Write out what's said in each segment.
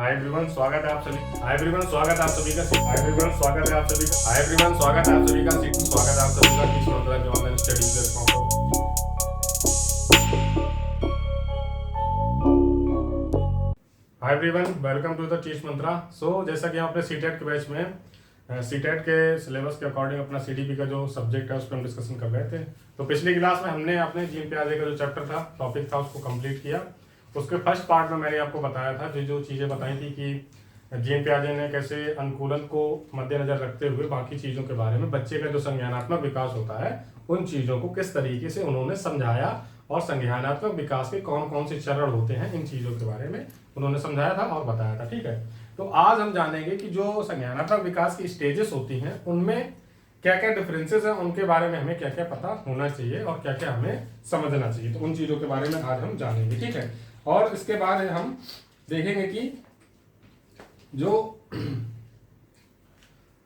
Hi everyone, स्वागत है आप सभी। हाय एवरीवन, स्वागत है आप सभी का। हाय एवरीवन, स्वागत है आप सभी का। हाय एवरीवन, स्वागत है आप सभी का। स्वागत है आप सभी का टीच मंत्रा के ऑनलाइन स्टडी प्लेटफॉर्म पर। Hi everyone, welcome to the teach Mantra. So जैसा कि हम अपने सीटेट के बैच में सीटेट के सिलेबस के अकॉर्डिंग अपना सीडीपी का जो सब्जेक्ट है उस पर हम डिस्कशन कर रहे थे। तो पिछली क्लास में हमने अपने जीन प्याजे का जो चैप्टर था, टॉपिक था, उसको कंप्लीट किया। उसके फर्स्ट पार्ट में मैंने आपको बताया था जो चीज़ें बताई थी कि जीन प्याजे ने कैसे अनुकूलन को मद्देनजर रखते हुए बाकी चीज़ों के बारे में, बच्चे का जो संज्ञानात्मक विकास होता है उन चीज़ों को किस तरीके से उन्होंने समझाया और संज्ञानात्मक विकास के कौन कौन से चरण होते हैं, इन चीज़ों के बारे में उन्होंने समझाया था और बताया था। ठीक है, तो आज हम जानेंगे कि जो संज्ञानात्मक विकास की स्टेजेस होती हैं उनमें क्या क्या डिफरेंसेस हैं, उनके बारे में हमें क्या क्या पता होना चाहिए और क्या क्या हमें समझना चाहिए। तो उन चीज़ों के बारे में आज हम जानेंगे। ठीक है, और इसके बाद हम देखेंगे कि जो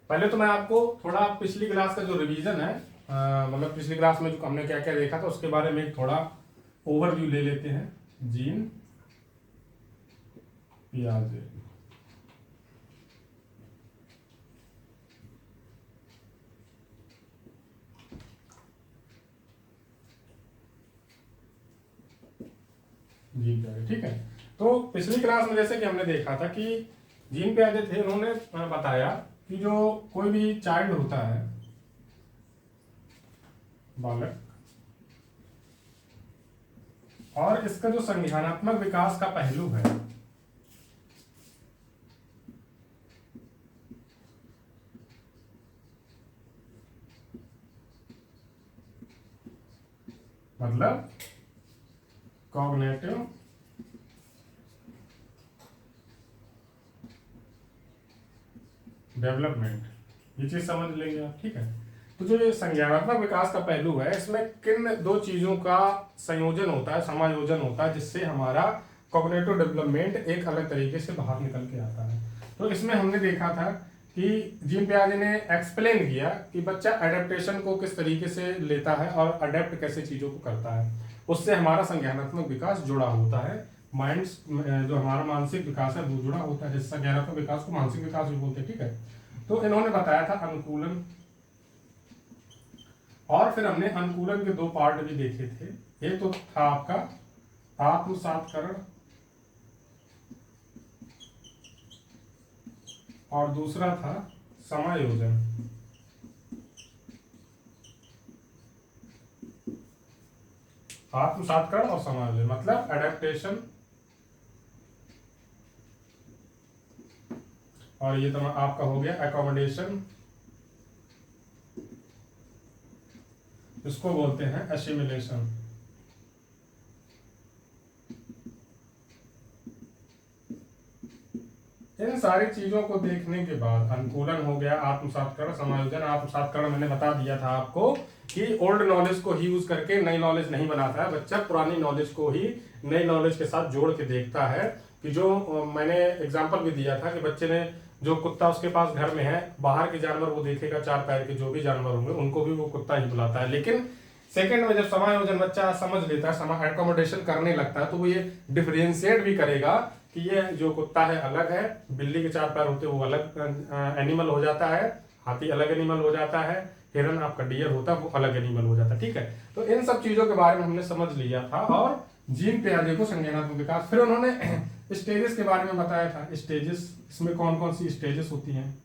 पहले तो मैं आपको थोड़ा पिछली क्लास का जो रिवीजन है, मतलब पिछली क्लास में जो हमने क्या क्या देखा था उसके बारे में थोड़ा ओवरव्यू ले लेते हैं। Gene पियाजे, gene पियाजे। ठीक है, तो पिछली क्लास में जैसे कि हमने देखा था कि जीन पियाजे थे, उन्होंने बताया कि जो कोई भी चाइल्ड होता है, बालक, और इसका जो संज्ञानात्मक विकास का पहलू है, मतलब कॉग्निटिव डेवलपमेंट, ये चीज समझ लेंगे आप। ठीक है, तो जो ये संज्ञानात्मक विकास का पहलू है, इसमें किन दो चीजों का संयोजन होता है, समायोजन होता है, जिससे हमारा कॉग्निटिव डेवलपमेंट एक अलग तरीके से बाहर निकल के आता है। तो इसमें हमने देखा था कि जीन पियाजे ने एक्सप्लेन किया कि बच्चा एडेप्टेशन को किस तरीके से लेता है और अडेप्ट कैसे चीजों को करता है, उससे हमारा संज्ञानात्मक विकास जुड़ा होता है। माइंड जो हमारा मानसिक विकास है वो जुड़ा होता है, जिस संज्ञानात्मक विकास को मानसिक विकास भी बोलते हैं। ठीक है, तो इन्होंने बताया था अनुकूलन, और फिर हमने अनुकूलन के दो पार्ट भी देखे थे। एक तो था आपका आत्मसात्करण और दूसरा था समायोजन। आत्मसात्करण और समायोजन मतलब एडेप्टेशन, और ये तो आपका हो गया एकोमोडेशन, इसको बोलते हैं एसिमिलेशन। इन सारी चीजों को देखने के बाद अनुकूलन हो गया, आत्मसात्करण, समायोजन। आत्मसात्करण मैंने बता दिया था आपको कि ओल्ड नॉलेज को ही यूज करके नई नॉलेज नहीं बनाता है बच्चा, पुरानी नॉलेज को ही नई नॉलेज के साथ जोड़ के देखता है। कि जो मैंने एग्जांपल भी दिया था कि बच्चे ने, जो कुत्ता उसके पास घर में है, बाहर के जानवर वो देखेगा, चार पैर के जो भी जानवर होंगे उनको भी वो कुत्ता ही बुलाता है। लेकिन सेकंड में जब समायोजन बच्चा समझ लेता है, एकोमोडेशन करने लगता है, तो वो ये डिफरेंशिएट भी करेगा कि ये जो कुत्ता है अलग है, बिल्ली के चार पैर होते हैं वो अलग एनिमल हो जाता है, हाथी अलग एनिमल हो जाता है, हिरन आपका डियर होता है वो अलग एनिमल हो जाता है। ठीक है, तो इन सब चीजों के बारे में हमने समझ लिया था। और जीन पियाजे को संज्ञानात्मक विकास, फिर उन्होंने स्टेजेस के बारे में बताया था। स्टेजेस, इसमें कौन कौन सी स्टेजेस होती हैं,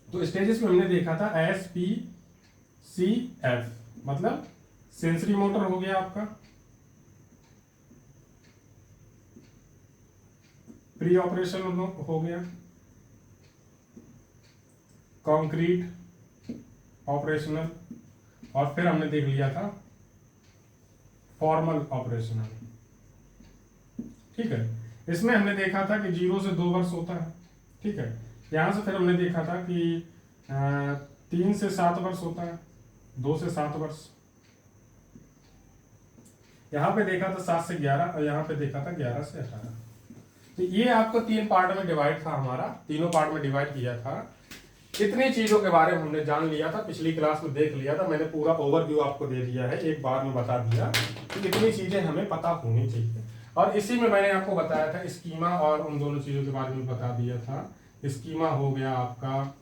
तो स्टेजेस में हमने देखा था SPCF, मतलब सेंसरी मोटर हो गया आपका, प्री ऑपरेशन हो गया, कॉन्क्रीट ऑपरेशनल, और फिर हमने देख लिया था फॉर्मल ऑपरेशनल। ठीक है, इसमें हमने देखा था कि 0 से 2 वर्ष होता है। ठीक है, यहां से फिर हमने देखा था कि 3 से 7 वर्ष होता है, 2 से 7 वर्ष, यहाँ पे देखा था 7 से 11, और यहाँ पे देखा था 11 से 18। तो ये आपको 3 पार्ट में डिवाइड था, हमारा तीनों पार्ट में डिवाइड किया था। इतनी चीजों के बारे में हमने जान लिया था, पिछली क्लास में देख लिया था, मैंने पूरा ओवरव्यू आपको दे दिया है, एक बार में बता दिया कि इतनी चीजें हमें पता होनी चाहिए। और इसी में मैंने आपको बताया था स्कीमा और उन दोनों चीज़ों के बारे में बता दिया था। स्कीमा हो गया आपका,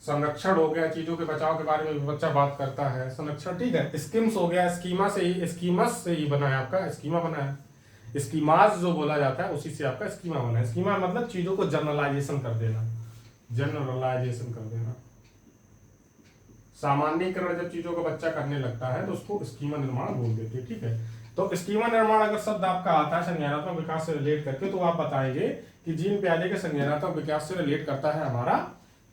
संरक्षण हो गया, चीज़ों के बचाव के बारे में बच्चा बात करता है, संरक्षण, ठीक है। स्कीम्स हो गया, स्कीमा से ही, स्कीमस से ही बना है आपका, स्कीमा बना है। स्कीमास जो बोला जाता है उसी से आपका स्कीमा बना है। स्कीमा मतलब चीज़ों को जनरलाइजेशन कर देना, जनरलाइजेशन कर देना, सामान्यीकरण जब चीज़ों को बच्चा करने लगता है तो उसको स्कीमा निर्माण बोल देते हैं, ठीक है। तो स्कीमा निर्माण अगर शब्द आपका आता है संज्ञानात्मक विकास से रिलेट करके, तो आप बताएंगे कि जीन प्यादे के संज्ञानात्मक विकास से रिलेट करता है हमारा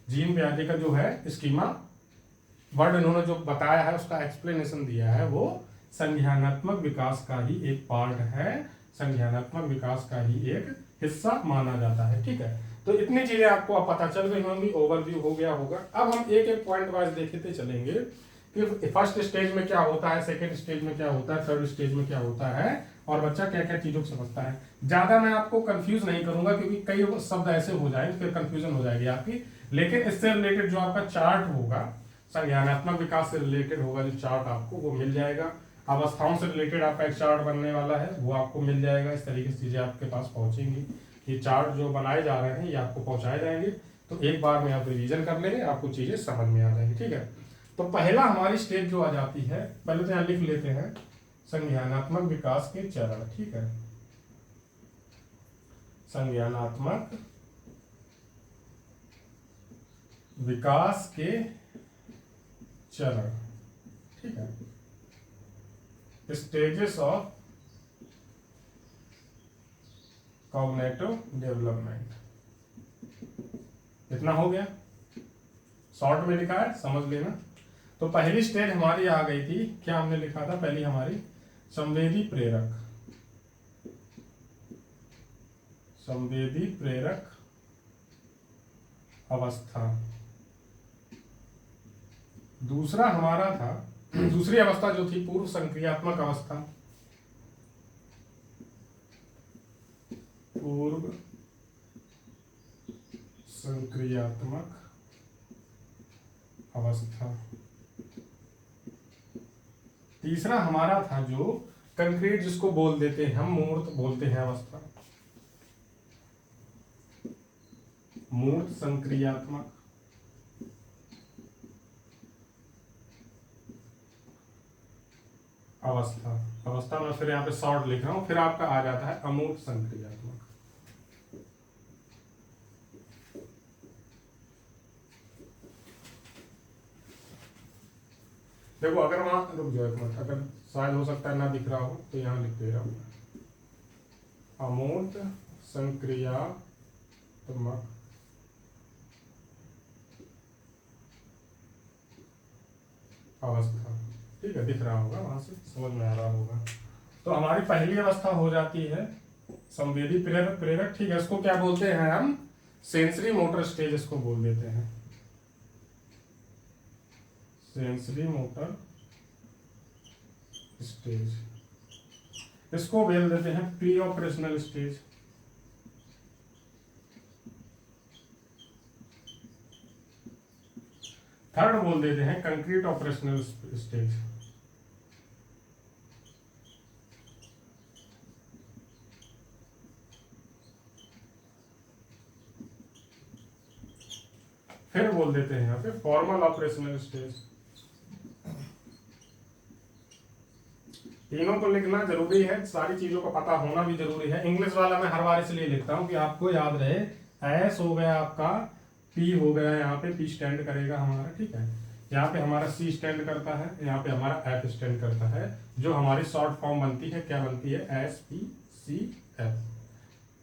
जीन प्यादे का जो है स्कीमा वर्ड इन्होंने जो बताया है उसका एक्सप्लेनेशन दिया है, वो संज्ञानात्मक विकास का ही एक पार्ट है, संज्ञानात्मक विकास का ही एक हिस्सा माना जाता है, ठीक है। तो इतनी चीजें आपको अब पता चल गई होंगी, ओवरव्यू हो गया होगा। अब हम एक एक पॉइंट वाइज देखते चलेंगे कि फर्स्ट स्टेज में क्या होता है, सेकंड स्टेज में क्या होता है, थर्ड स्टेज में क्या होता है, और बच्चा क्या क्या चीजों को समझता है। ज्यादा मैं आपको कंफ्यूज नहीं करूंगा क्योंकि कई शब्द ऐसे हो जाएंगे फिर कंफ्यूजन हो जाएगी आपकी। लेकिन इससे रिलेटेड जो आपका चार्ट होगा, संज्ञानात्मक विकास से रिलेटेड होगा जो चार्ट आपको वो मिल जाएगा। अवस्थाओं से रिलेटेड आपका एक चार्ट बनने वाला है, वो आपको मिल जाएगा। इस तरीके से चीजें आपके पास पहुंचेंगी। ये चार्ट जो बनाए जा रहे हैं ये आपको पहुंचाए जाएंगे, तो एक बार में आप रिवीजन कर लेंगे, आपको चीजें समझ में आ जाएंगी, ठीक है। तो पहला हमारी स्टेज जो आ जाती है, पहले तो यहाँ लिख लेते हैं संज्ञानात्मक विकास के चरण, ठीक है। संज्ञानात्मक विकास के चरण, ठीक है। Stages of cognitive development. इतना हो गया, शॉर्ट में लिखा है, समझ लेना। तो पहली स्टेज हमारी आ गई थी, क्या हमने लिखा था पहली हमारी, संवेदी प्रेरक, संवेदी प्रेरक अवस्था। दूसरा हमारा था, दूसरी अवस्था जो थी पूर्व संक्रियात्मक अवस्था, पूर्व संक्रियात्मक अवस्था। तीसरा हमारा था जो कंक्रीट जिसको बोल देते हैं हम, मूर्त बोलते हैं अवस्था, मूर्त संक्रियात्मक अवस्था। अवस्था में फिर यहाँ पे शॉर्ट लिख रहा हूं, फिर आपका आ जाता है अमूर्त संक्रियात्मक। देखो अगर वहां रुक जाओ एक मिनट, अगर शायद हो सकता है ना दिख रहा हो तो यहाँ लिख दे रहा हूं, अमूर्त संक्रियात्मक अवस्था, ठीक है, दिख रहा होगा, वहां से समझ में आ रहा होगा। तो हमारी पहली अवस्था हो जाती है संवेदी प्रेरक, प्रेरक, ठीक है। इसको क्या बोलते हैं हम, सेंसरी मोटर स्टेज इसको बोल देते हैं, सेंसरी मोटर स्टेज। इसको बोल देते हैं प्री ऑपरेशनल स्टेज। थर्ड बोल देते हैं कंक्रीट ऑपरेशनल स्टेज। फिर बोल देते हैं यहाँ पे फॉर्मल ऑपरेशनल स्टेज। तीनों को लिखना जरूरी है, सारी चीजों का पता होना भी जरूरी है। इंग्लिश वाला मैं हर बार इसलिए लिखता हूँ कि आपको याद रहे। एस हो गया आपका, पी हो गया, यहाँ पे पी स्टैंड करेगा हमारा, ठीक है। यहाँ पे हमारा सी स्टैंड करता है, यहाँ पे हमारा एफ स्टैंड करता है। जो हमारी शॉर्ट फॉर्म बनती है क्या बनती है, एस पी सी एफ।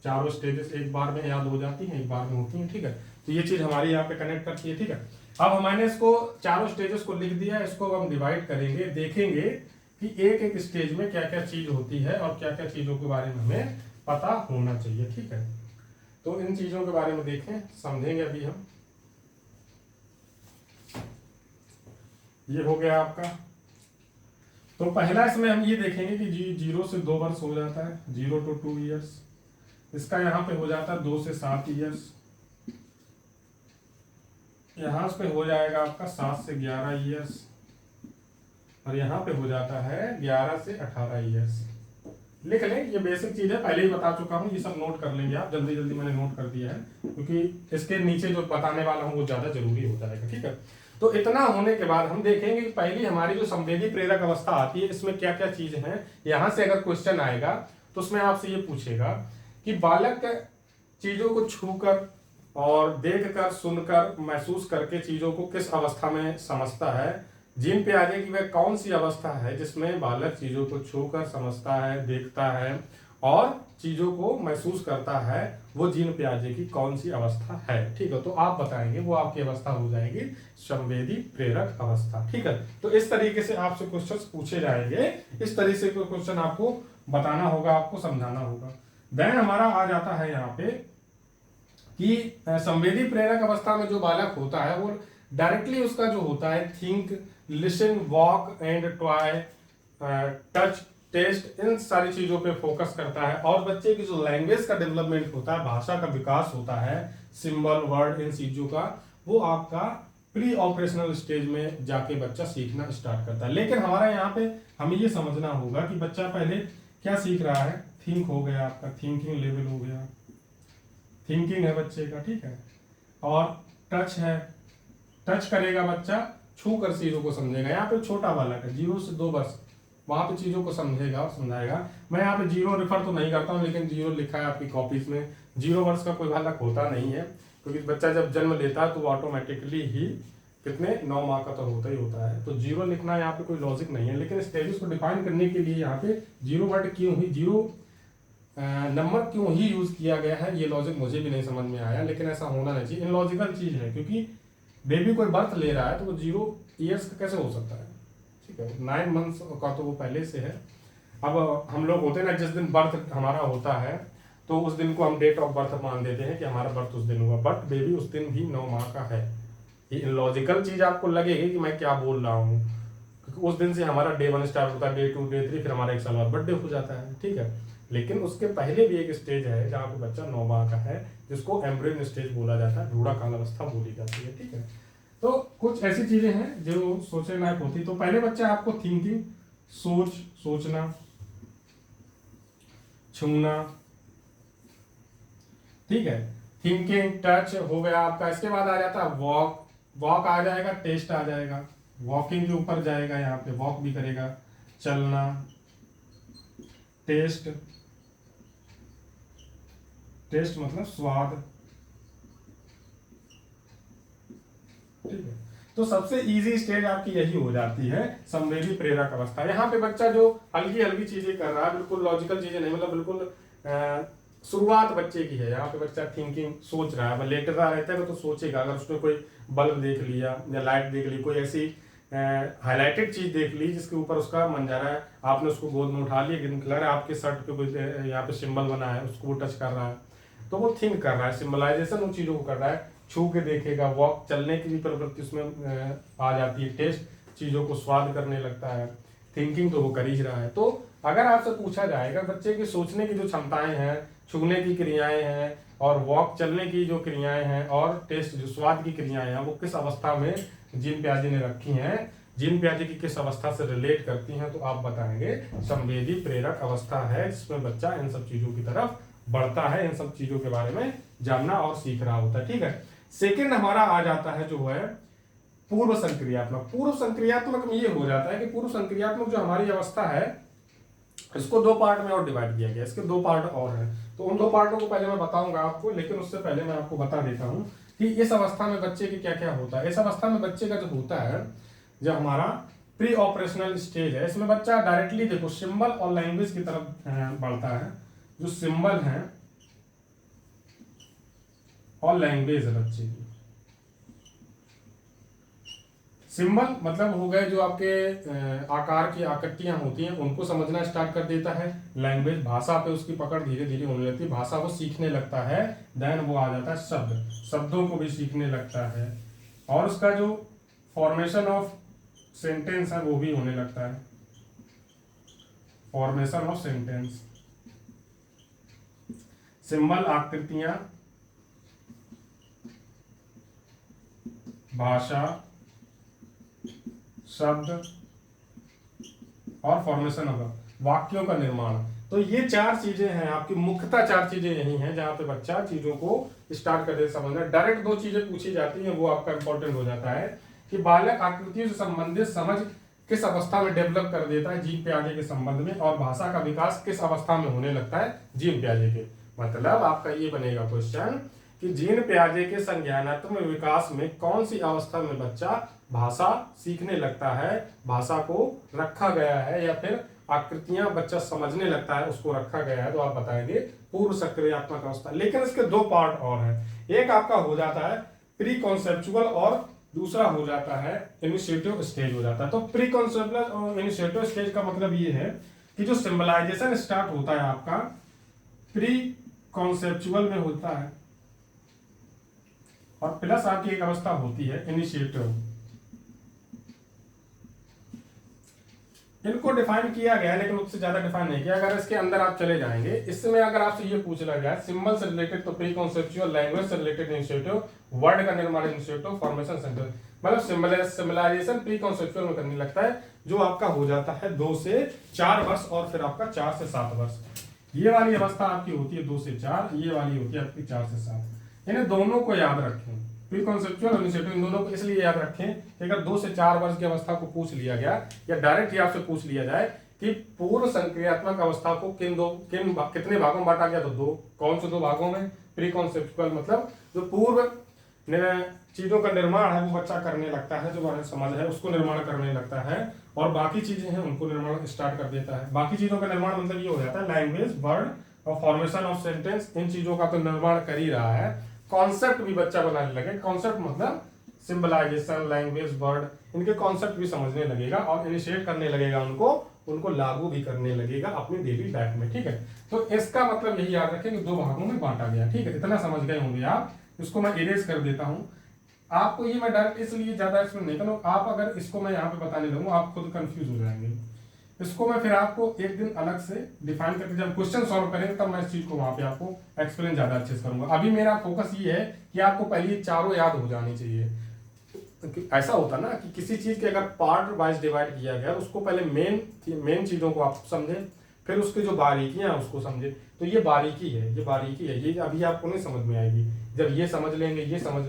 चारों स्टेजेस एक बार में याद हो जाती हैं, एक बार में होती हैं, ठीक है। तो ये चीज हमारी यहाँ पे कनेक्ट करती है, ठीक है। अब हमने इसको चारों स्टेजेस को लिख दिया, इसको हम डिवाइड करेंगे, देखेंगे कि एक एक स्टेज में क्या क्या चीज होती है और क्या क्या चीजों के बारे में हमें पता होना चाहिए, ठीक है। तो इन चीजों के बारे में देखें, समझेंगे अभी हम। ये हो गया आपका। तो पहला इसमें हम ये देखेंगे कि 0 से 2 वर्ष हो जाता है, 0 to 2 ईयर्स। इसका यहाँ पे हो जाता है 2 से 7 ईयर्स। यहाँ पे हो जाएगा आपका 7 से 11 ईयर्स, और यहाँ पे हो जाता है 11 से 18 ईयर्स। लिख लें, ये बेसिक चीज है, पहले ही बता चुका हूँ, ये सब नोट कर लेंगे आप, जल्दी जल्दी मैंने नोट कर दिया है क्योंकि इसके नीचे जो बताने वाला हूँ वो ज्यादा जरूरी हो जाएगा। ठीक है, तो इतना होने के बाद हम देखेंगे कि पहली हमारी जो संवेदी प्रेरक अवस्था आती है इसमें क्या क्या चीजें हैं। यहां से अगर क्वेश्चन आएगा तो उसमें आपसे ये पूछेगा कि बालक चीजों को छूकर और देखकर, सुनकर, महसूस करके चीजों को किस अवस्था में समझता है। जीन पियाजे की वह कौन सी अवस्था है जिसमें बालक चीजों को छूकर समझता है, देखता है और चीजों को महसूस करता है, वो जीन पियाजे की कौन सी अवस्था है। ठीक है, तो आप बताएंगे, वो आपकी अवस्था हो जाएगी संवेदी प्रेरक अवस्था। ठीक है, तो इस तरीके से आपसे क्वेश्चन पूछे जाएंगे, इस तरीके से क्वेश्चन आपको बताना होगा, आपको समझाना होगा। देन हमारा आ जाता है यहाँ पे कि संवेदी प्रेरक अवस्था में जो बालक होता है वो डायरेक्टली उसका जो होता है think, listen, walk and toy, touch, test, इन सारी चीजों पे फोकस करता है। और बच्चे की जो लैंग्वेज का डेवलपमेंट होता है, भाषा का विकास होता है, सिंबल, वर्ड, इन चीजों का, वो आपका प्री ऑपरेशनल स्टेज में जाके बच्चा सीखना स्टार्ट करता है। लेकिन हमारा यहाँ पे हमें ये समझना होगा कि बच्चा पहले क्या सीख रहा है। थिंक हो गया आपका, थिंकिंग लेवल हो गया, थिंकिंग है बच्चे का। ठीक है, और टच है, टच करेगा बच्चा, छू कर चीजों को समझेगा। यहाँ पे छोटा बालक है 0 से 2 वर्ष, वहां पे चीजों को समझेगा और समझाएगा। मैं यहाँ पे 0 रेफर तो नहीं करता हूँ, लेकिन 0 लिखा है आपकी कॉपीज में। 0 वर्ष का कोई बालक होता नहीं है, क्योंकि बच्चा जब जन्म लेता है तो वो ऑटोमेटिकली ही कितने 9 माह का तो होता ही होता है। तो 0 लिखना यहाँ पे कोई लॉजिक नहीं है, लेकिन स्टेजेस को डिफाइन करने के लिए यहाँ पे 0 वर्ड क्यों ही, 0 नंबर क्यों ही यूज किया गया है, ये लॉजिक मुझे भी नहीं समझ में आया, लेकिन ऐसा होना नहीं चाहिए। इनलॉजिकल चीज है, क्योंकि बेबी कोई बर्थ ले रहा है तो वो 0 ईयर्स का कैसे हो सकता है। ठीक है, 9 मंथ्स का तो वो पहले से है। अब हम लोग होते हैं ना, जिस दिन बर्थ हमारा होता है तो उस दिन को हम डेट ऑफ बर्थ मान देते हैं कि हमारा बर्थ उस दिन हुआ, बट बेबी उस दिन भी 9 माह का है। ये इनलॉजिकल चीज आपको लगेगी कि मैं क्या बोल रहा हूँ, क्योंकि उस दिन से हमारा डे 1 स्टार्ट होता है, डे 2, डे 3, फिर हमारा 1 साल बाद बर्थडे हो जाता है। ठीक है, लेकिन उसके पहले भी एक स्टेज है जहाँ पे बच्चा 9 माह का है, जिसको एम्ब्रियन स्टेज बोला जाता है, भ्रूणा काल अवस्था बोली जाती है। ठीक है, तो कुछ ऐसी चीजें हैं जो सोचने लायक होती। तो पहले बच्चा आपको थिंकिंग, सोचना, छूना, ठीक है, थिंकिंग, टच हो गया आपका। इसके बाद आ जाता है वॉक, वॉक आ जाएगा, टेस्ट आ जाएगा, वॉकिंग के ऊपर जाएगा, यहाँ पे वॉक भी करेगा, चलना, टेस्ट, टेस्ट मतलब स्वाद। ठीक है, तो सबसे इजी स्टेज आपकी यही हो जाती है संवेदी प्रेरक अवस्था। यहाँ पे बच्चा जो हल्की हल्की चीजें कर रहा है, बिल्कुल लॉजिकल चीजें नहीं, मतलब बिल्कुल शुरुआत बच्चे की है। यहाँ पे बच्चा थिंकिंग, सोच रहा है, वह लेट रहा रहता है तो सोचेगा। अगर उसने कोई बल्ब देख लिया या लाइट देख ली, कोई ऐसी हाईलाइटेड चीज देख ली जिसके ऊपर उसका मन जा रहा है, आपने उसको गोद में उठा लिया, लग रहा है आपके शर्ट पे कोई यहाँ पे सिंबल बना है, उसको वो टच कर रहा है, तो वो थिंक कर रहा है, सिंबलाइजेशन उन चीजों को कर रहा है। छू के देखेगा, वॉक, चलने की भी प्रवृत्ति उसमें आ जाती है, टेस्ट, चीजों को स्वाद करने लगता है, थिंकिंग तो वो कर ही रहा है। तो अगर आपसे पूछा जाएगा बच्चे की सोचने की जो क्षमताएं हैं, छूने की क्रियाएं हैं, और वॉक, चलने की जो क्रियाएं हैं, और टेस्ट, जो स्वाद की क्रियाएं हैं, वो किस अवस्था में जीन पियाजे ने रखी हैं, जीन पियाजे की किस अवस्था से रिलेट करती हैं, तो आप बताएंगे संवेदी प्रेरक अवस्था है, जिसमें बच्चा इन सब चीजों की तरफ बढ़ता है, इन सब चीजों के बारे में जानना और सीख रहा होता है। ठीक है, सेकंड हमारा आ जाता है जो है पूर्व संक्रियात्मक। पूर्व संक्रियात्मक में ये हो जाता है कि पूर्व संक्रियात्मक जो हमारी अवस्था है, इसको 2 पार्ट में और डिवाइड किया गया। इसके 2 पार्ट और हैं, तो उन 2 पार्टों को पहले मैं बताऊंगा आपको, लेकिन उससे पहले मैं आपको बता देता हूं कि इस अवस्था में बच्चे की क्या क्या होता है। इस अवस्था में बच्चे का जो होता है, जब हमारा प्री ऑपरेशनल स्टेज है, इसमें बच्चा डायरेक्टली देखो सिंबल और लैंग्वेज की तरफ बढ़ता है। जो सिंबल है और लैंग्वेज है बच्चे की, सिंबल मतलब हो गए जो आपके आकार की आकृतियां होती हैं, उनको समझना स्टार्ट कर देता है। लैंग्वेज, भाषा पे उसकी पकड़ धीरे धीरे होने लगती है, भाषा वो सीखने लगता है। देन वो आ जाता है शब्द, शब्दों को भी सीखने लगता है, और उसका जो फॉर्मेशन ऑफ सेंटेंस है वो भी होने लगता है, फॉर्मेशन ऑफ सेंटेंस। सिंबल, आकृतियां, भाषा, शब्द और फॉर्मेशन ऑफ वाक्यों का निर्माण। तो तो ये 4 चीजें हैं आपकी, मुख्यतः 4 चीजें यही हैं जहां पे बच्चा चीजों को स्टार्ट कर दे समझना। डायरेक्ट 2 चीजें पूछी जाती हैं, वो आपका इंपॉर्टेंट हो जाता है कि बालक आकृतियों से संबंधित समझ किस अवस्था में डेवलप कर देता है जीन प्याजे के संबंध में, और भाषा का विकास किस अवस्था में होने लगता है जीन प्याजे के। मतलब आपका ये बनेगा क्वेश्चन कि जीन प्याजे के संज्ञानात्मक विकास में कौन सी अवस्था में बच्चा भाषा सीखने लगता है, भाषा को रखा गया है, या फिर आकृतियां बच्चा समझने लगता है उसको रखा गया है, तो आप बताएंगे पूर्व सक्रियात्मक अवस्था। लेकिन इसके 2 पार्ट और हैं, एक आपका हो जाता है प्री कॉन्सेप्चुअल और दूसरा हो जाता है इनिशिएटिव स्टेज हो जाता है। तो प्री कॉन्सेप्चुअल और इनिशिएटिव स्टेज का मतलब ये है कि जो सिंबलाइजेशन स्टार्ट होता है आपका प्री कॉन्सेप्चुअल में होता है, और प्लस आपकी एक अवस्था होती है इनिशिएटिव। इनको डिफाइन किया गया लेकिन उससे ज्यादा डिफाइन नहीं किया। अगर इसके अंदर आप चले जाएंगे, इसमें अगर आपसे ये पूछा गया सिंबल से रिलेटेड तो प्री कॉन्सेप्चुअल, लैंग्वेज से रिलेटेड इनिशिएटिव, वर्ड का निर्माण इनिशिएटिव, फॉर्मेशन सेंटर, मतलब सिंबलाइजेशन प्री कॉन्सेप्चुअल में करने लगता है, जो आपका हो जाता है 2 से 4 वर्ष, और फिर आपका 4 से 7 वर्ष। ये वाली अवस्था आपकी होती है 2 से 4, ये वाली होती है आपकी 4 से 7। इन्हें दोनों को याद रखें, प्री कॉन्सेप्चुअल इनिशिएटिव, इन दोनों को इसलिए याद रखें कि अगर 2 से 4 वर्ष की अवस्था को पूछ लिया गया, या डायरेक्ट ही आपसे पूछ लिया जाए कि पूर्व संक्रियात्मक अवस्था को कितने भागों में बांटा गया, तो 2। कौन से 2 भागों में? प्री कॉन्सेप्चुअल मतलब जो पूर्व चीजों का निर्माण है वो बच्चा करने लगता है, जो समझ है उसको निर्माण करने लगता है, और बाकी चीजें हैं उनको निर्माण स्टार्ट कर देता है। बाकी चीजों का निर्माण मतलब ये हो जाता है लैंग्वेज, वर्ड और फॉर्मेशन ऑफ सेंटेंस, इन चीजों का तो निर्माण कर ही रहा है। कॉन्सेप्ट भी बच्चा बनाने लगे, कॉन्सेप्ट मतलब सिंबलाइजेशन, लैंग्वेज, वर्ड, इनके कॉन्सेप्ट भी समझने लगेगा और इनिशिएट करने लगेगा, उनको लागू भी करने लगेगा अपनी डेली लाइफ में। ठीक है, तो इसका मतलब यही याद रखें कि 2 भागों में बांटा गया। ठीक है, इतना समझ गए होंगे आप। इसको मैं इरेज कर देता हूं, आपको ये मैं डायरेक्ट इसलिए ज्यादा एक्सप्लेन नहीं करूँ, आप अगर इसको मैं यहाँ पे बताने लगूँ आप खुद कंफ्यूज हो जाएंगे। इसको मैं फिर आपको एक दिन अलग से डिफाइन करके जब क्वेश्चन सॉल्व करेंगे तब मैं इस चीज को वहां पे आपको एक्सप्लेन ज्यादा अच्छे से करूंगा। अभी मेरा फोकस ये है कि आपको पहले चारों याद हो जानी चाहिए। ऐसा होता ना कि किसी चीज के अगर पार्ट वाइज डिवाइड किया गया, उसको पहले मेन चीजों को आप समझें, फिर उसकी जो बारीकियां उसको समझे। तो ये बारीकी है, ये अभी आपको नहीं समझ में आएगी। जब ये समझ लेंगे, ये समझ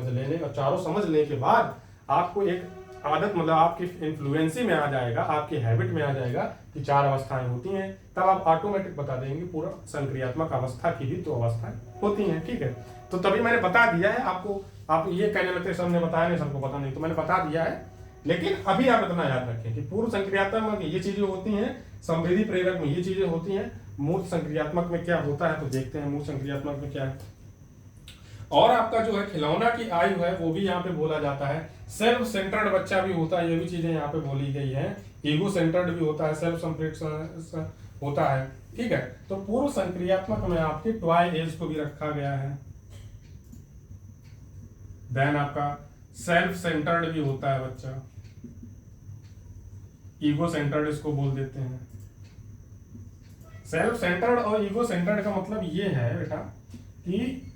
लेंगे और चारों समझ लेने के बाद आपको एक आदत मतलब आपकी इन्फ्लुएंसी में आ जाएगा, आपकी हैबिट में आ जाएगा कि 4 अवस्थाएं होती हैं, तब आप ऑटोमेटिक बता देंगे पूरा संक्रियात्मक अवस्था की भी 2 अवस्थाएं होती हैं। ठीक है, तो तभी मैंने बता दिया है आपको। आप ये कहने लगते सबने बताया नहीं, सबको पता नहीं, तो मैंने बता दिया है। लेकिन अभी आप इतना याद रखें कि पूर्व संक्रियात्मक में ये चीजें होती हैं, संवेदी प्रेरक में ये चीजें होती हैं, मूर्त संक्रियात्मक में क्या होता है तो देखते हैं मूर्त संक्रियात्मक में क्या है। और आपका जो है खिलौना की आयु है वो भी यहाँ पे बोला जाता है। सेल्फ सेंटर्ड बच्चा भी होता है, ये भी चीजें यहाँ पे बोली गई है। ईगो सेंटर्ड भी होता है, सेल्फ सेंटर्ड होता है। ठीक है, तो पूर्व संक्रियात्मक में आपके ट्वाई एज को भी रखा गया है। देन आपका सेल्फ सेंटर्ड भी होता है बच्चा, ईगो सेंटर्ड इसको बोल देते हैं। सेल्फ सेंटर्ड और ईगो सेंटर्ड का मतलब ये है बेटा कि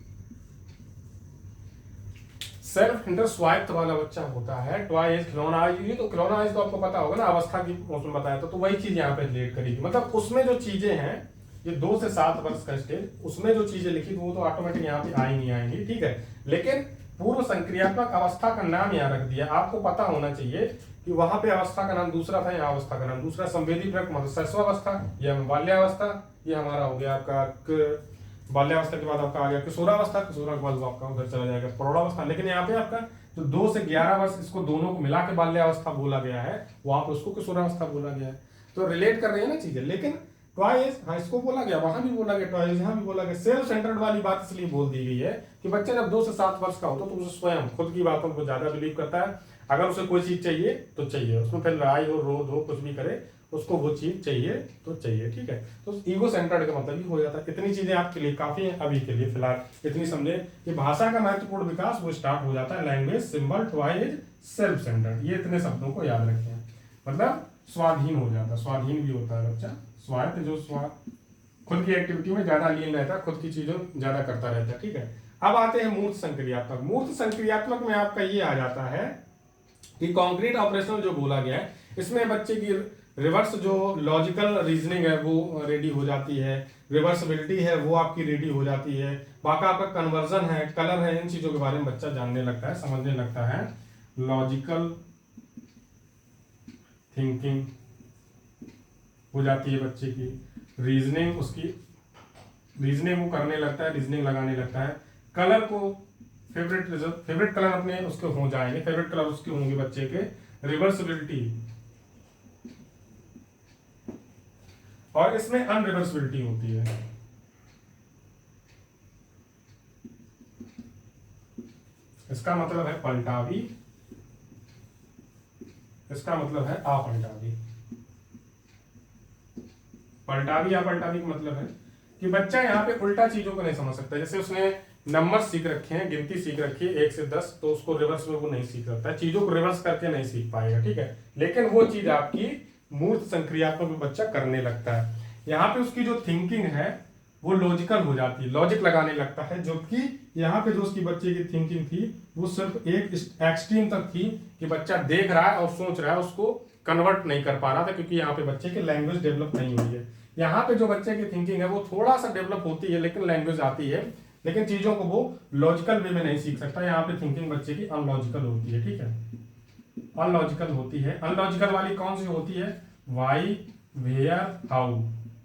सेल्फ सेंटर स्वायत्त वाला बच्चा होता है। ट्वाई एज खिलौना आयु, तो खिलौना आयु तो आपको पता होगा ना, अवस्था की मौसम बताया तो वही चीज यहाँ पे रिलेट करेगी। मतलब उसमें जो चीजें हैं, ये 2 से 7 वर्ष का स्टेज, उसमें जो चीजें लिखी वो तो ऑटोमेटिक यहाँ पे आई नहीं आएंगी। ठीक है, लेकिन पूर्व संक्रियात्मक अवस्था का नाम यहाँ रख दिया। आपको पता होना चाहिए कि वहां पे अवस्था का नाम दूसरा था, यहाँ अवस्था का नाम दूसरा। संवेदी प्रक मतलब शैशवावस्था, यह बाल्यावस्था, ये हमारा हो गया आपका बाल्यावस्था के बाद आपका आ गया किशोरावस्था, किशोरा के बाद आपका उधर चला जाएगा प्रौढ़ावस्था। लेकिन यहाँ पे आपका जो 2 से 11 वर्ष, इसको दोनों को मिला के बाल्यावस्था बोला गया है, वहां पे उसको किशोरावस्था बोला गया है। तो रिलेट कर रही है ना चीजें। लेकिन ट्वाइस, हाँ इसको बोला गया, वहां भी बोला गया, ट्वाइस यहाँ भी बोला गया। सेल्फ सेंटर्ड वाली बात इसलिए बोल दी गई है कि बच्चा जब 2 से 7 वर्ष का होता है तो उसे स्वयं खुद की बातों को ज्यादा बिलीव करता है। अगर उसे कोई चीज चाहिए तो चाहिए, उसमें फिर लड़ाई हो, रोध हो, कुछ भी करे, उसको वो चीज चाहिए तो चाहिए। ठीक है, तो ईगो सेंटर्ड का मतलब ही हो जाता है। इतनी चीजें आपके लिए काफी है अभी के लिए, फिलहाल इतनी समझे कि भाषा का महत्वपूर्ण विकास वो स्टार्ट हो जाता है language, symbol, twice, self centred. ये इतने शब्दों को याद रखें, मतलब स्वाधीन हो जाता है, स्वाधीन भी होता है बच्चा, स्वायत्त, जो खुद की एक्टिविटी में ज्यादा लीन रहता है, खुद की चीजों ज्यादा करता रहता है। ठीक है, अब आते हैं मूर्त संक्रियात्मक। मूर्त संक्रियात्मक में आपका ये आ जाता है कि कॉन्क्रीट ऑपरेशनल जो बोला गया है, इसमें बच्चे की रिवर्स जो लॉजिकल रीजनिंग है वो रेडी हो जाती है, रिवर्सिबिलिटी है वो आपकी रेडी हो जाती है, बाकी आपका कन्वर्जन है, कलर है, इन चीजों के बारे में बच्चा जानने लगता है, समझने लगता है। लॉजिकल थिंकिंग हो जाती है बच्चे की, रीजनिंग उसकी रीजनिंग वो करने लगता है, रीजनिंग लगाने लगता है। कलर को फेवरेट कलर अपने उसके हो जाएंगे, फेवरेट कलर उसके होंगे बच्चे के। रिवर्सिबिलिटी, और इसमें अनरिवर्सिबिलिटी होती है। इसका मतलब है पलटावी, इसका मतलब है अपलटावी। पलटावी अपलटावी का मतलब है कि बच्चा यहाँ पे उल्टा चीजों को नहीं समझ सकता। जैसे उसने नंबर सीख रखे हैं, गिनती सीख रखी है 1 से 10, तो उसको रिवर्स में वो नहीं सीख सकता है, चीजों को रिवर्स करके नहीं सीख पाएगा, ठीक है। लेकिन वो चीज आपकी मूर्त संक्रियात्मक में बच्चा करने लगता है। यहाँ पे उसकी जो थिंकिंग है वो लॉजिकल हो जाती है, लॉजिक लगाने लगता है, जबकि यहाँ पे जो उसकी बच्चे की थिंकिंग थी वो सिर्फ एक एक्सट्रीम तक थी कि बच्चा देख रहा है और सोच रहा है, उसको कन्वर्ट नहीं कर पा रहा था, क्योंकि यहाँ पे बच्चे की लैंग्वेज डेवलप नहीं हुई है। यहाँ पे जो बच्चे की थिंकिंग है वो थोड़ा सा डेवलप होती है, लेकिन लैंग्वेज आती है, लेकिन चीजों को वो लॉजिकल वे में नहीं सीख सकता। यहाँ पे थिंकिंग बच्चे की अनलॉजिकल होती है, ठीक है, अनलॉजिकल होती है। अनलॉजिकल वाली कौन सी होती है? Why, where, how.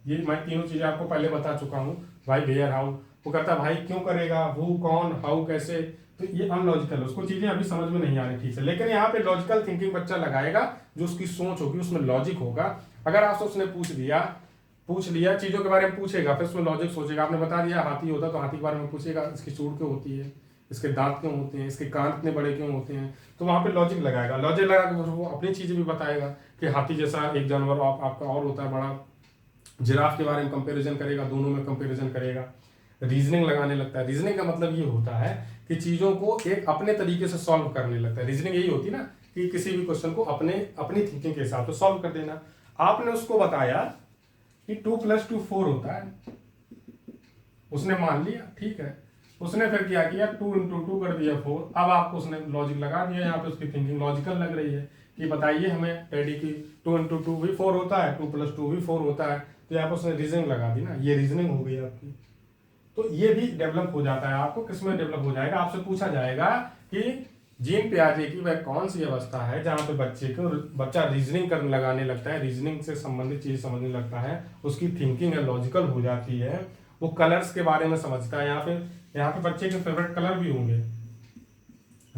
ये मैं तीनों चीजें आपको पहले बता चुका हूँ, वाई, वेयर, हाउ। वो कहता है भाई क्यों करेगा, हु कौन, हाउ कैसे, तो ये अनलॉजिकल है, उसको चीजें अभी समझ में नहीं आ रही ठीक से। लेकिन यहाँ पे लॉजिकल थिंकिंग बच्चा लगाएगा, जो उसकी सोच होगी उसमें लॉजिक होगा। अगर आपसे उसने पूछ लिया चीजों के बारे में पूछेगा, फिर उसमें लॉजिक सोचेगा। आपने बता दिया हाथी होता, तो हाथी के बारे में पूछेगा, इसकी सूंड क्यों होती है, इसके दांत क्यों होते हैं, इसके कान इतने बड़े क्यों होते हैं, तो वहां पे लॉजिक लगाएगा। लॉजिक लगा के वो अपनी चीजें भी बताएगा कि हाथी जैसा एक जानवर आपका और होता है बड़ा, जिराफ के बारे में कंपैरिजन करेगा, दोनों में कंपैरिजन करेगा। रीजनिंग लगाने लगता है। रीजनिंग का मतलब ये होता है कि चीजों को एक अपने तरीके से सॉल्व करने लगता है। रीजनिंग यही होती है ना कि किसी भी क्वेश्चन को अपनी थिंकिंग के हिसाब से सॉल्व कर देना। आपने उसको बताया कि 2 + 2 4 होता है, उसने मान लिया, ठीक है, उसने फिर क्या किया 2 × 2 कर दिया 4। अब आपको उसने लॉजिक लगा दिया, यहाँ पे उसकी थिंकिंग लॉजिकल लग रही है कि बताइए हमें डैडी की 2 × 2 भी 4 होता है, 2 + 2 भी 4 होता है, तो यहाँ पर उसने रीजनिंग लगा दी ना, ये रीजनिंग हो गई आपकी। तो ये भी डेवलप हो जाता है। आपको किसमें डेवलप हो जाएगा? आपसे पूछा जाएगा कि जीन पियाजे की वह कौन सी अवस्था है जहां पे बच्चा रीजनिंग करने लगाने लगता है, रीजनिंग से संबंधित चीज समझने लगता है, उसकी थिंकिंग है लॉजिकल हो जाती है, वो कलर्स के बारे में समझता है। यहाँ पे बच्चे के फेवरेट कलर भी होंगे,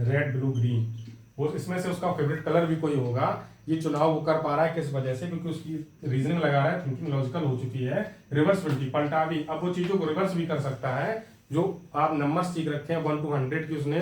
रेड, ब्लू, ग्रीन, वो इसमें से उसका फेवरेट कलर भी कोई होगा। ये चुनाव वो कर पा रहा है किस वजह से? क्योंकि उसकी रीजनिंग लगा रहा है, थिंकिंग लॉजिकल हो चुकी है। रिवर्सिबिलिटी, पलटावी, अब वो चीजों को रिवर्स भी कर सकता है। जो आप नंबर सीख रखे हैं 1 to 100 की, उसने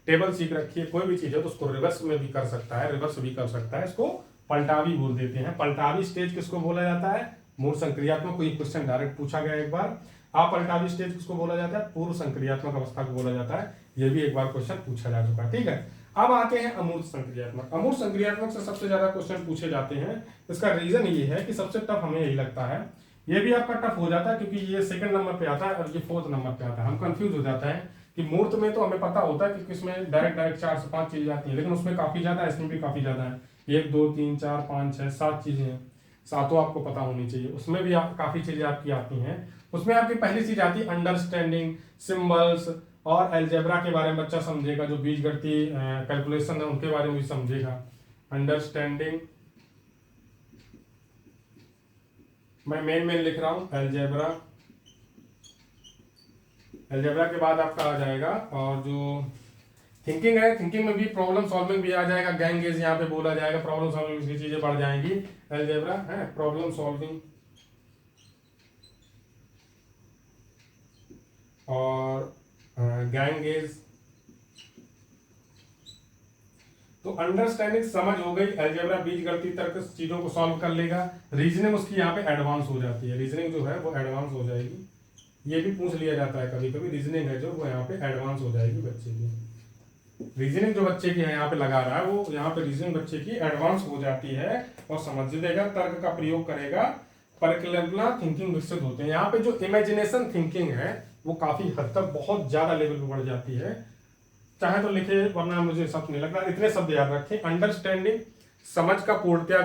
टेबल सीख रखी है, कोई भी चीज है तो उसको रिवर्स में भी कर सकता है, रिवर्स भी कर सकता है। इसको पलटावी बोल देते हैं। पलटावी स्टेज किसको बोला जाता है? मूल संक्रियात्मक। कोई क्वेश्चन डायरेक्ट पूछा गया एक बार, आप पलटावी स्टेज किसको बोला जाता है? पूर्व संक्रियात्मक अवस्था को बोला जाता है। ये भी एक बार क्वेश्चन पूछा जा चुका है, ठीक है। अब आते हैं अमूर्त संक्रियात्मक। अमूर्त संक्रियात्मक से सबसे ज्यादा क्वेश्चन पूछे जाते हैं। इसका रीजन ये है कि सबसे टफ हमें यही लगता है, ये भी आपका टफ हो जाता है क्योंकि ये 2nd नंबर पे आता है और ये 4th नंबर पे आता है। हम कंफ्यूज हो जाता है कि मूर्त में तो हमें पता होता है कि इसमें डायरेक्ट 4 से 5 चीजें आती हैं, लेकिन उसमें काफी ज्यादा है, इसमें भी काफी ज्यादा है। 1 2 3 4 5 6 7 चीजें हैं, सातों आपको पता होनी चाहिए। उसमें भी काफी चीजें आपकी आती हैं। उसमें आपकी पहली चीज आती है अंडरस्टैंडिंग सिंबल्स, और अलजेब्रा के बारे में बच्चा समझेगा, जो बीजगणितीय कैलकुलेशन है उनके बारे में भी समझेगा। अंडरस्टैंडिंग, मैं मेन लिख रहा हूं अलजेब्रा। अलजेब्रा के बाद आपका आ जाएगा, और जो थिंकिंग है, थिंकिंग में भी प्रॉब्लम सॉल्विंग भी आ जाएगा। गैंग गेज यहाँ पे बोला जाएगा, प्रॉब्लम सॉल्विंग की चीजें बढ़ जाएंगी। अलजेब्रा है, प्रॉब्लम सॉल्विंग, और गैंग गेज। तो अंडरस्टैंडिंग समझ हो गई, अलजेब्रा बीजगणितीय तर्क चीजों को सॉल्व कर लेगा। रीजनिंग उसकी यहाँ पे एडवांस हो जाती है, रीजनिंग जो है वो एडवांस हो जाएगी। ये भी पूछ लिया जाता है कभी कभी, रीजनिंग है जो वो यहाँ पे एडवांस हो जाएगी बच्चे की। रीजनिंग जो बच्चे की है यहाँ पे लगा रहा है, वो यहाँ पे रीजनिंग बच्चे की एडवांस हो जाती है और समझ लेगा, तर्क का प्रयोग करेगा, परिकल्पना थिंकिंग विकसित होते हैं। यहाँ पे जो इमेजिनेशन थिंकिंग है वो काफी हद तक बहुत ज्यादा लेवल पे बढ़ जाती है। चाहे तो लिखे, वरना मुझे शब्द नहीं लगता, इतने शब्द याद रखें। अंडरस्टैंडिंग समझ का पूर्णतया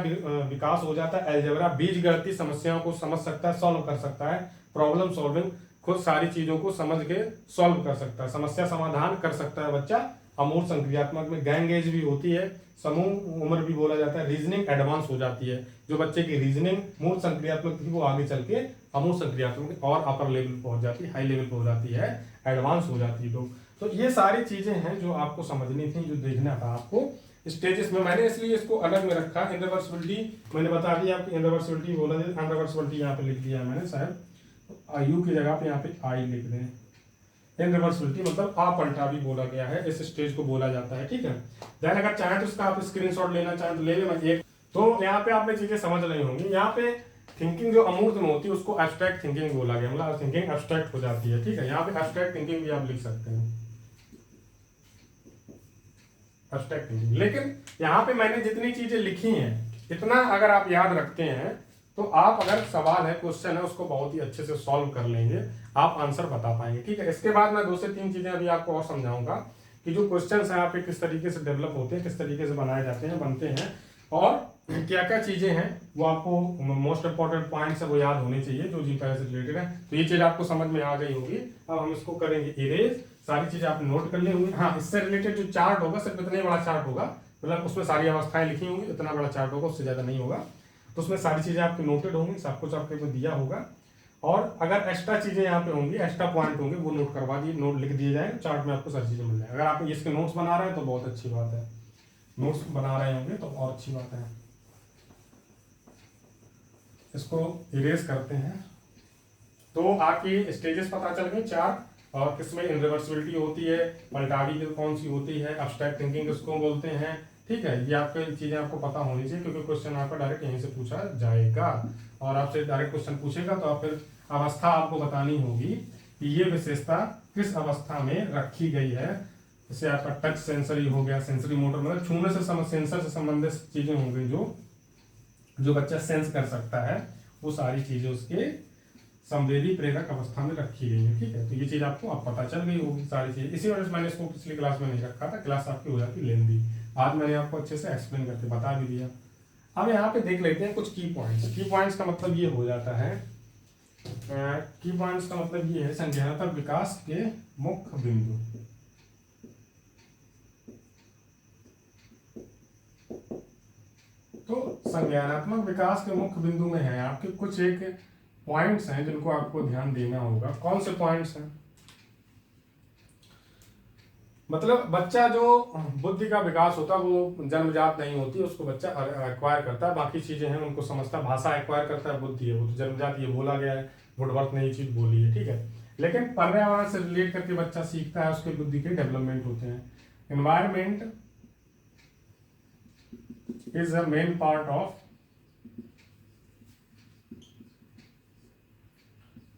विकास हो जाता है। अलजेब्रा बीज गणितीय समस्याओं को समझ सकता है, सॉल्व कर सकता है। प्रॉब्लम सॉल्विंग, खुद सारी चीजों को समझ के सॉल्व कर सकता है, समस्या समाधान कर सकता है बच्चा। अमूर्त संक्रियात्मक में गैंग एज भी होती है, समूह उम्र भी बोला जाता है। रीजनिंग एडवांस हो जाती है, जो बच्चे की रीजनिंग मूर्त संक्रियात्मक थी वो आगे चल के अमूर्त संक्रियात्मक और अपर लेवल पहुंच जाती है, हाई लेवल पर हो जाती है, एडवांस हो जाती है। तो ये सारी चीजें हैं जो आपको समझनी थी, जो देखना था आपको स्टेजेस में। मैंने इसलिए इसको अलग में रखा। इनरिवर्सिबिलिटी मैंने बता दिया आपकी, इनरिवर्सिबिलिटी बोला दिया, अनरिवर्सिबिलिटी यहाँ पे लिख दिया मैंने शायद, यू की जगह पे यहाँ पे आई लिख दें। इनरिवर्सिबिलिटी मतलब अपलटा भी बोला गया है, इस स्टेज को बोला जाता है, ठीक है। देन अगर चाहे तो इसका आप स्क्रीनशॉट लेना चाहें तो ले लेना एक। तो यहाँ पे आपने चीजें समझ रही होंगी। यहाँ पे थिंकिंग जो अमूर्त में होती है उसको एब्स्ट्रैक्ट थिंकिंग बोला गया, मतलब थिंकिंग एब्स्ट्रैक्ट हो जाती है, ठीक है। यहाँ पे एब्स्ट्रैक्ट थिंकिंग भी आप लिख सकते हैं, एब्स्ट्रैक्ट थिंकिंग। लेकिन यहाँ पे मैंने जितनी चीजें लिखी हैं इतना अगर आप याद रखते हैं तो आप अगर सवाल है, क्वेश्चन है, उसको बहुत ही अच्छे से सॉल्व कर लेंगे, आप आंसर बता पाएंगे, ठीक है। इसके बाद मैं 2 से 3 चीजें अभी आपको और समझाऊंगा कि जो क्वेश्चन है आपके किस तरीके से डेवलप होते हैं, किस तरीके से बनाए जाते हैं, बनते हैं, और क्या क्या चीजें हैं वो आपको मोस्ट इंपॉर्टेंट पॉइंट्स है वो याद होने चाहिए जो जीपीएस से रिलेटेड है। तो ये चीज आपको समझ में आ गई होगी। अब हम इसको करेंगे इरेज, सारी चीजें आप नोट कर ली होंगी। हाँ, इससे रिलेटेड जो चार्ट होगा सिर्फ इतना ही बड़ा चार्ट होगा, मतलब उसमें सारी अवस्थाएं लिखी होंगी, इतना बड़ा चार्ट होगा, उससे ज्यादा नहीं होगा। तो उसमें सारी चीजें आपकी नोटेड होंगी, सब कुछ आपके को दिया होगा। और अगर एक्स्ट्रा चीजें यहाँ पे होंगी, एक्स्ट्रा पॉइंट होंगे, वो नोट करवा दिए, नोट लिख दिए जाएंगे, चार्ट में आपको सारी चीजें मिल जाएंगी। अगर आप इसके नोट्स बना रहे हैं तो बहुत अच्छी बात है, नोट्स बना रहे होंगे तो और अच्छी बात है। इसको इरेज करते हैं। तो आपकी स्टेजेस पता चल गई 4, और किसमें इनरिवर्सिबिलिटी होती है, पलटावी कौन सी होती है, एब्स्ट्रैक्ट थिंकिंग किसको बोलते हैं, ठीक है। ये आपके चीजें आपको पता होनी चाहिए क्योंकि क्वेश्चन आपका डायरेक्ट यहीं से पूछा जाएगा, और आपसे डायरेक्ट क्वेश्चन पूछेगा तो आप फिर अवस्था आपको बतानी होगी कि ये विशेषता किस अवस्था में रखी गई है। जैसे आपका टच सेंसरी हो गया, सेंसरी मोटर, मतलब छूने से सेंसर से संबंधित चीजें होंगी जो बच्चा सेंस कर सकता है, वो सारी चीजें उसके संवेदी प्रेरक अवस्था में रखी गई है, ठीक है। तो ये चीज आपको अब पता चल गई होगी सारी चीजें। इसी वजह से मैंने इसको पिछली क्लास में नहीं रखा था, क्लास आपकी हो जाती लेंदी। आज मैंने आपको अच्छे से एक्सप्लेन करके बता भी दिया। अब यहाँ पे देख लेते हैं कुछ की पॉइंट्स। की पॉइंट्स का मतलब ये हो जाता है, की पॉइंट्स का मतलब ये है संज्ञानात्मक विकास के मुख्य बिंदु। तो संज्ञानात्मक विकास के मुख्य बिंदु में है आपके कुछ एक पॉइंट्स हैं जिनको आपको ध्यान देना होगा। कौन से पॉइंट्स हैं? मतलब बच्चा जो बुद्धि का विकास होता है वो जन्मजात नहीं होती, उसको बच्चा एक्वायर करता है, बाकी चीजें हैं उनको समझता है। भाषा एक्वायर करता है, बुद्धि है वो तो जन्मजात, ये बोला गया है, वुडवर्थ ने ये चीज बोली है, ठीक है। लेकिन पर्यावरण से रिलेट करके बच्चा सीखता है, उसके बुद्धि के डेवलपमेंट होते हैं। Environment is a main part of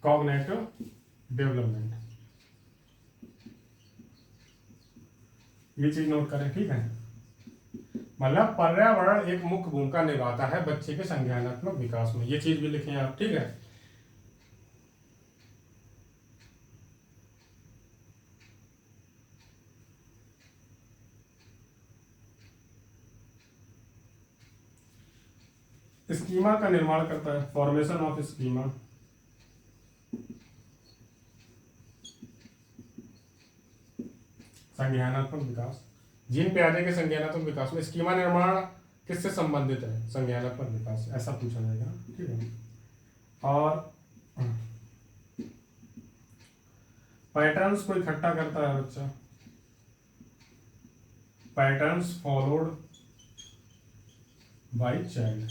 cognitive development, ये चीज नोट करें, ठीक है। मतलब पर्यावरण एक मुख्य भूमिका निभाता है बच्चे के संज्ञानात्मक विकास में, ये चीज भी लिखें आप, ठीक है। स्कीमा का निर्माण करता है, फॉर्मेशन ऑफ स्कीमा। संज्ञानात्मक विकास, जीन प्याजे के संज्ञानात्मक विकास में स्कीमा निर्माण किससे संबंधित है? संज्ञानात्मक विकास, ऐसा पूछा जाएगा, ठीक है। और पैटर्न्स को इकट्ठा करता है बच्चा, पैटर्न्स फॉलोड बाय चाइल्ड।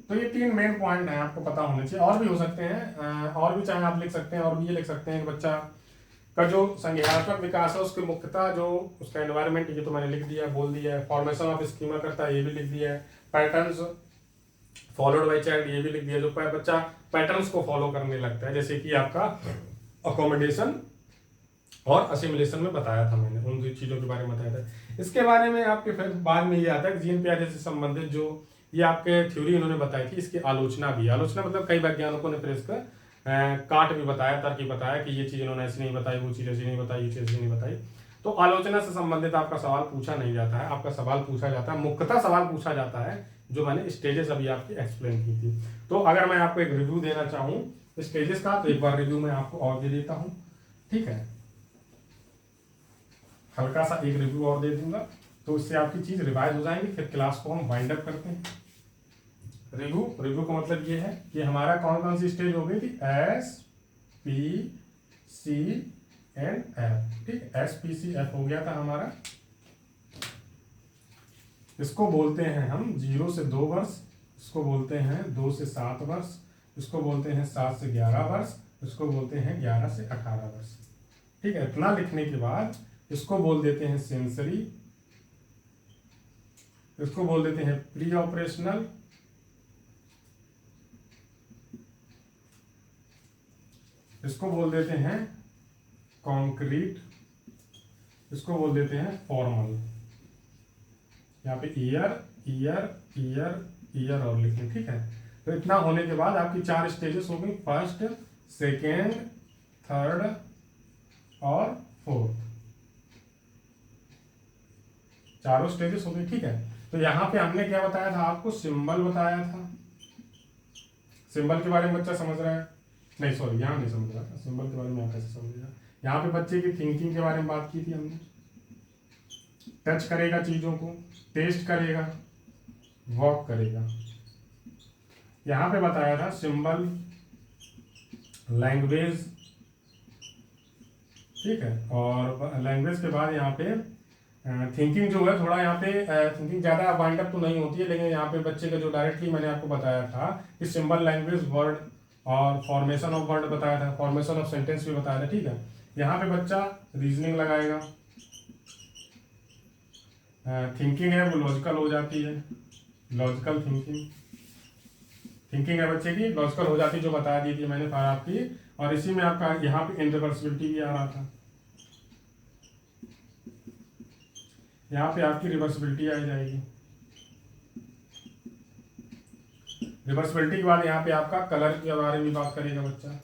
तो ये 3 मेन पॉइंट हैं, आपको पता होने चाहिए। और भी हो सकते हैं, और भी चाहे आप लिख सकते हैं, और भी ये लिख सकते हैं कि बच्चा का जो संज्ञानात्मक विकास है उसके मुख्यतः जो उसका एनवायरनमेंट, ये तो मैंने लिख दिया, बोल दिया है। फॉर्मेशन ऑफ स्कीमा करता है, ये भी लिख दिया है। पैटर्न्स फॉलोड बाय चाइल्ड, ये भी लिख दिया, जो बच्चा पैटर्न्स को फॉलो करने लगता है, जैसे कि आपका अकोमोडेशन और असिमिलेशन में बताया था मैंने, उन चीजों के बारे में बताया था। इसके बारे में आपके फिर बाद में ये आता है कि जीन प्याजे से संबंधित जो ये आपके थ्योरी इन्होंने बताई थी, इसकी आलोचना भी। आलोचना मतलब कई वैज्ञानिकों ने फिर इसका काट भी बताया, तर्क भी बताया कि ये चीज इन्होंने ऐसी नहीं बताई, वो चीज ऐसी नहीं बताई, ये चीज ऐसी नहीं बताई। तो आलोचना से संबंधित आपका सवाल पूछा नहीं जाता है, आपका सवाल पूछा जाता है, मुख्यतः सवाल पूछा जाता है जो मैंने स्टेजेस अभी आपकी एक्सप्लेन की थी। तो अगर मैं आपको एक रिव्यू देना चाहूँ स्टेजेस का, तो एक बार रिव्यू मैं आपको और दे देता हूँ, ठीक है, हल्का सा एक रिव्यू और दे दूंगा, तो इससे आपकी चीज रिवाइज हो जाएंगी। फिर क्लास को हम वाइंड अप करते हैं। रिव्यू का मतलब ये है कि हमारा कौन कौन सी स्टेज हो गई थी, S P C and F, ठीक, एस पी सी एफ हो गया था हमारा। इसको बोलते हैं हम 0 से 2 वर्ष, इसको बोलते हैं 2 से 7 वर्ष, इसको बोलते हैं 7 से 11 वर्ष, इसको बोलते हैं 11 से 18 वर्ष, ठीक है। इतना लिखने के बाद इसको बोल देते हैं सेंसरी, इसको बोल देते हैं प्री ऑपरेशनल, इसको बोल देते हैं कॉन्क्रीट, इसको बोल देते हैं फॉर्मल। यहाँ पे ईयर ईयर ईयर ईयर और लिखें, ठीक है। तो इतना होने के बाद आपकी 4 स्टेजेस हो गई, फर्स्ट, सेकेंड, थर्ड और फोर्थ, चारों स्टेजेस हो गई, ठीक है। तो यहाँ पे हमने क्या बताया था आपको, सिंबल बताया था। सिंबल के बारे में बच्चा समझ रहा है? नहीं सॉरी, यहाँ नहीं समझ रहा था सिंबल के बारे में, कैसे समझेगा। यहाँ पे बच्चे की थिंकिंग के बारे में बात की थी हमने, टच करेगा चीजों को, टेस्ट करेगा, वॉक करेगा। यहाँ पे बताया था सिंबल, लैंग्वेज, ठीक है, और लैंग्वेज के बाद यहाँ पे थिंकिंग जो है, थोड़ा यहाँ पे थिंकिंग ज़्यादा वाइंड अप तो नहीं होती है, लेकिन यहाँ पे बच्चे का जो डायरेक्टली मैंने आपको बताया था कि सिंबल, लैंग्वेज, वर्ड और फॉर्मेशन ऑफ वर्ड बताया था, फॉर्मेशन ऑफ सेंटेंस भी बताया था, ठीक है। यहाँ पे बच्चा रीजनिंग लगाएगा, थिंकिंग है वो लॉजिकल हो जाती है, लॉजिकल थिंकिंग, थिंकिंग है बच्चे की लॉजिकल हो जाती है, जो बता दी थी मैंने फार आपकी। और इसी में आपका यहाँ पे इनरिवर्सिबिलिटी भी आ रहा था, यहाँ पे आपकी रिवर्सिबिलिटी आ जाएगी। रिवर्सिबिलिटी के बाद यहाँ पे आपका कलर के बारे में बात करेगा बच्चा,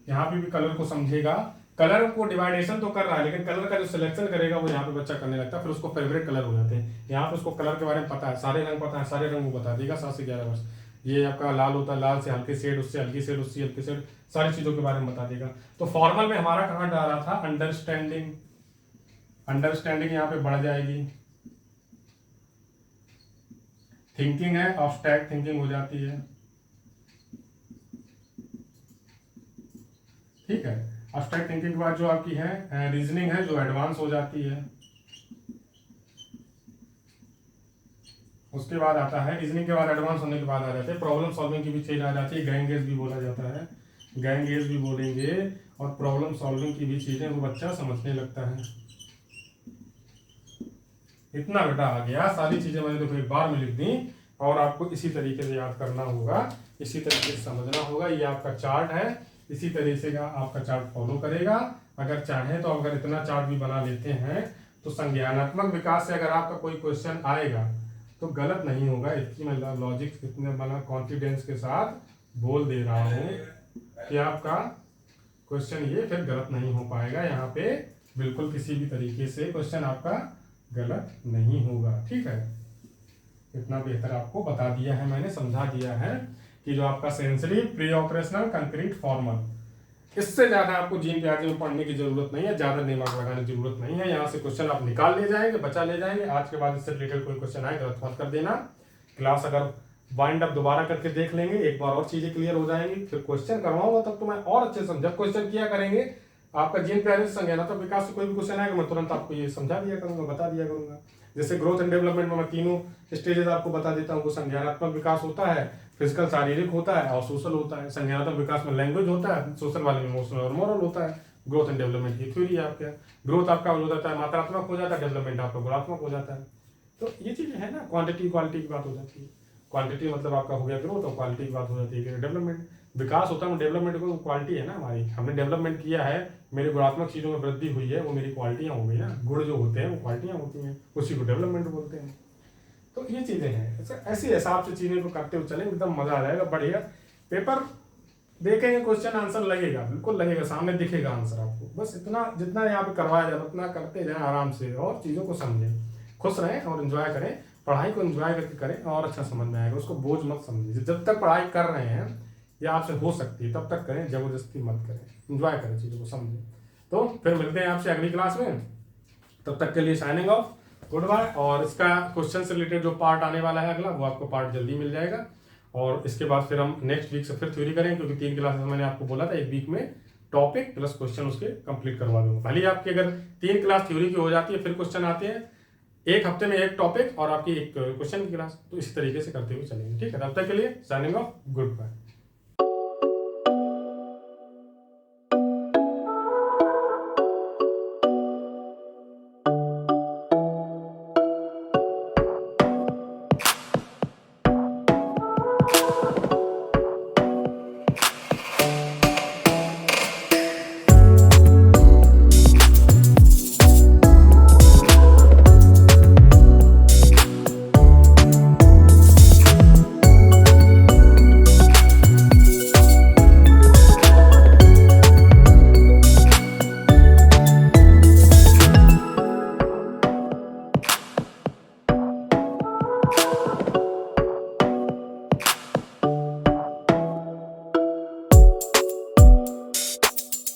यहाँ पे भी कलर को समझेगा। कलर को डिवाइडेशन तो कर रहा है, लेकिन कलर का जो सिलेक्शन करेगा वो यहाँ पे बच्चा करने लगता है, फिर उसको फेवरेट कलर हो जाते हैं। यहाँ पे उसको कलर के बारे में पता है, सारे रंग पता है, सारे रंग वो बता देगा 7 से 11 वर्ष। ये आपका लाल होता है, लाल से हल्के शेड, उससे हल्की शेड, उससे हल्की शेड, सारी चीजों के बारे में बता देगा। तो फॉर्मल में हमारा कहाँ डाला था, अंडरस्टैंडिंग, अंडरस्टैंडिंग यहाँ पे बढ़ जाएगी। थिंकिंग है, अब्स्ट्रैक्ट थिंकिंग हो जाती है, ठीक है। अब्स्ट्रैक्ट थिंकिंग के बाद जो आपकी है रीजनिंग है, जो एडवांस हो जाती है। उसके बाद आता है रीजनिंग के बाद एडवांस होने के बाद आ जाते हैं प्रॉब्लम सॉल्विंग की भी चीज आ जाती है, गैंगेज भी बोला जाता है, गैंगेज भी बोलेंगे, और प्रॉब्लम सॉल्विंग की भी चीजें वो बच्चा समझने लगता है। इतना बेटा आ गया, सारी चीजें मैंने देखो एक बार में लिख दी, और आपको इसी तरीके से याद करना होगा, इसी तरीके से समझना होगा। ये आपका चार्ट है, इसी तरीके का आपका चार्ट फॉलो करेगा। अगर चाहे तो अगर इतना चार्ट भी बना लेते हैं तो संज्ञानात्मक विकास से अगर आपका कोई क्वेश्चन आएगा तो गलत नहीं होगा। इसकी मैं लॉजिक कितने बना कॉन्फिडेंस के साथ बोल दे रहा हूँ कि आपका क्वेश्चन ये फिर गलत नहीं हो पाएगा। यहाँ पे बिल्कुल किसी भी तरीके से क्वेश्चन आपका गलत नहीं होगा, ठीक है। इतना बेहतर आपको बता दिया है मैंने, समझा दिया है कि जो आपका sensory, pre operational, concrete, formal, इससे ज्यादा आपको जीन प्याजे में पढ़ने की जरूरत नहीं है, ज्यादा दिमाग लगाने की जरूरत नहीं है। यहाँ से क्वेश्चन आप निकाल ले जाएंगे, बचा ले जाएंगे। आज के बाद इससे रिलेटेड कोई क्वेश्चन आए गलत मत कर देना। क्लास अगर वाइंड अप दोबारा करके देख लेंगे, एक बार और चीजें क्लियर हो जाएंगी, फिर क्वेश्चन करवाऊंगा तब तो मैं और अच्छे समझा। क्वेश्चन किया करेंगे आपका जीन प्याजे से संज्ञानात्मक विकास से कोई भी क्वेश्चन आएगा, मैं तुरंत आपको ये समझा दिया करूंगा, बता दिया करूंगा। जैसे ग्रोथ एंड डेवलपमेंट में मैं तीनों स्टेजेस आपको बता देता हूँ। संज्ञानात्मक विकास होता है, फिजिकल शारीरिक होता है, और सोशल होता है। संज्ञानात्मक विकास में लैंग्वेज होता है, सोशल वाले में इमोशनल और मोरल होता है। ग्रोथ एंड डेवलपमेंट की थ्योरी है आपका। ग्रोथ आपका हो जाता है मात्रात्मक हो जाता है, डेवलपमेंट आपका गुणात्मक हो जाता है। तो ये चीजें है ना, क्वांटिटी क्वालिटी की बात हो जाती है। क्वांटिटी मतलब आपका हो गया ग्रोथ, और क्वालिटी की बात हो जाती है डेवलपमेंट। विकास होता है डेवलपमेंट को, क्वालिटी है ना हमारी, हमने डेवलपमेंट किया है, मेरी गुणात्मक चीजों में वृद्धि हुई है, वो मेरी क्वालिटियां हो गई ना। गुण जो होते हैं वो क्वालिटियां होती हैं, उसी को डेवलपमेंट बोलते हैं। तो ये चीजें हैं, ऐसे हिसाब से चीजें को करते हुए चले, एकदम मजा आ जाएगा, बढ़िया। पेपर देखेंगे क्वेश्चन आंसर लगेगा, बिल्कुल लगेगा, सामने दिखेगा आंसर आपको। बस इतना जितना यहाँ पे करवाया जाए उतना करते जाएं आराम से, और चीज़ों को समझें, खुश रहें और एंजॉय करें, पढ़ाई को एंजॉय करके करें और अच्छा समझ में आएगा। उसको बोझ मत समझिए, जब तक पढ़ाई कर रहे हैं या आपसे हो सकती है तब तक करें, जबरदस्ती मत करें, एंजॉय करें, चीज़ों को समझें। तो फिर मिलते हैं आपसे अगली क्लास में, तब तक के लिए साइनिंग ऑफ, गुड बाय। और इसका क्वेश्चन से रिलेटेड जो पार्ट आने वाला है अगला, वो आपको पार्ट जल्दी मिल जाएगा। और इसके बाद फिर हम नेक्स्ट वीक से फिर थ्योरी करेंगे, क्योंकि 3 क्लासेस मैंने आपको बोला था, एक वीक में टॉपिक प्लस क्वेश्चन उसके कंप्लीट करवा दूंगा। भले ही आपकी अगर 3 क्लास थ्योरी की हो जाती है, फिर क्वेश्चन आते हैं, एक हफ्ते में एक टॉपिक और आपकी एक क्वेश्चन की क्लास, तो इसी तरीके से करते हुए चलेंगे। ठीक है, तब तक के लिए साइनिंग ऑफ, गुड बाय।